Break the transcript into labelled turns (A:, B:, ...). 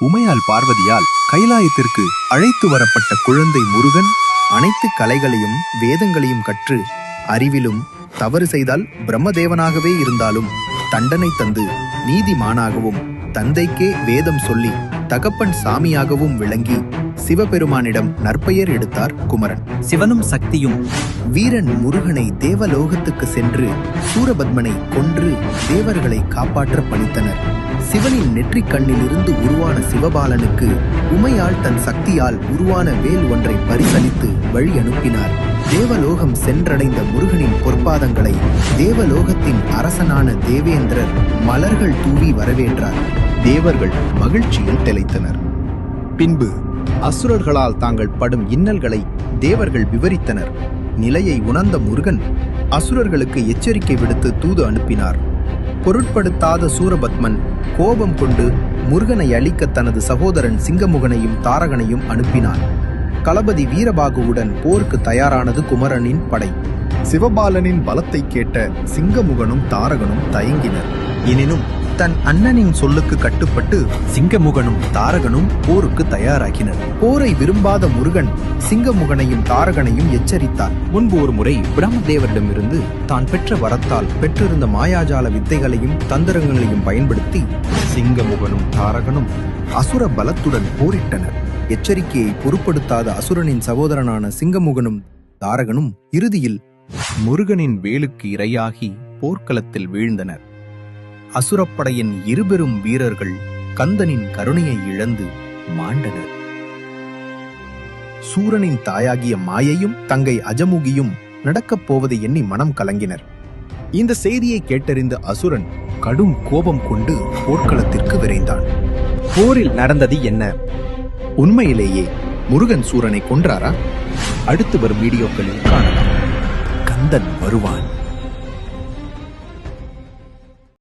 A: உமையால் பார்வதியால் கைலாயத்திற்கு அழைத்து வரப்பட்ட குழந்தை முருகன் அனைத்து கலைகளையும் வேதங்களையும் கற்று அறிவிலும் தவறு செய்தால் பிரம்மதேவனாகவே இருந்தாலும் தண்டனை தந்து நீதிமானாகவும் தந்தைக்கே வேதம் சொல்லி தகப்பன் சாமியாகவும் விளங்கி சிவபெருமானிடம் நற்பெயர் எடுத்தார் குமரன்.
B: சிவனும் சக்தியும்
A: வீரன் முருகனை தேவலோகத்துக்கு சென்று சூரபத்மனை கொன்று தேவர்களை காப்பாற்ற பணித்தனர். சிவனின் நெற்றிக் கண்ணிலிருந்து உருவான சிவபாலனுக்கு உமையால் தன் சக்தியால் உருவான வேல் ஒன்றை பரிசளித்து வழி அனுப்பினார். தேவலோகம் சென்றடைந்த முருகனின் பொற்பாதங்களை தேவலோகத்தின் அரசனான தேவேந்திரர் மலர்கள் தூவி வரவேற்றார். தேவர்கள் மகிழ்ச்சியில் திளைத்தனர். பின்பு அசுரர்களால் தாங்கள் படும் இன்னல்களை தேவர்கள் விவரித்தனர். நிலையை உணர்ந்த முருகன் அசுரர்களுக்கு எச்சரிக்கை விடுத்து தூது அனுப்பினார். பொருட்படுத்தாத சூரபத்மன் கோபம் கொண்டு முருகனை அழிக்க தனது சகோதரன் சிங்கமுகனையும் தாரகனையும் அனுப்பினான். களபதி வீரபாகுவுடன் போருக்கு தயாரானது குமரனின் படை. சிவபாலனின் பலத்தை கேட்ட சிங்கமுகனும் தாரகனும் தயங்கினர். எனினும் தன் அண்ணனின் சொல்லுக்கு கட்டுப்பட்டு சிங்கமுகனும் தாரகனும் போருக்கு தயாராகினர். போரை விரும்பாத முருகன் சிங்கமுகனையும் தாரகனையும் எச்சரித்தார். முன்பு ஒரு முறை பிரம்மதேவரிடமிருந்து தான் பெற்ற வரத்தால் பெற்றிருந்த மாயாஜால வித்தைகளையும் தந்திரங்களையும் பயன்படுத்தி சிங்கமுகனும் தாரகனும் அசுர பலத்துடன் போரிட்டனர். எச்சரிக்கையை பொருட்படுத்தாத அசுரனின் சகோதரனான சிங்கமுகனும் தாரகனும் இறுதியில் முருகனின் வேலுக்கு இரையாகி போர்க்களத்தில் வீழ்ந்தனர். அசுரப்படையின் இருபெரும் வீரர்கள் கந்தனின் கருணையை இழந்து மாண்டனர். சூரனின் தாயாகிய மாயையும் தங்கை அஜமுகியும் நடக்கப் போவதை எண்ணி மனம் கலங்கினர். இந்த செய்தியை கேட்டறிந்த அசுரன் கடும் கோபம் கொண்டு போர்க்களத்திற்கு விரைந்தான். போரில் நடந்தது என்ன? உண்மையிலேயே முருகன் சூரனை கொன்றாரா? அடுத்து வரும் வீடியோக்களில் காணலாம். கந்தன் வருவான்.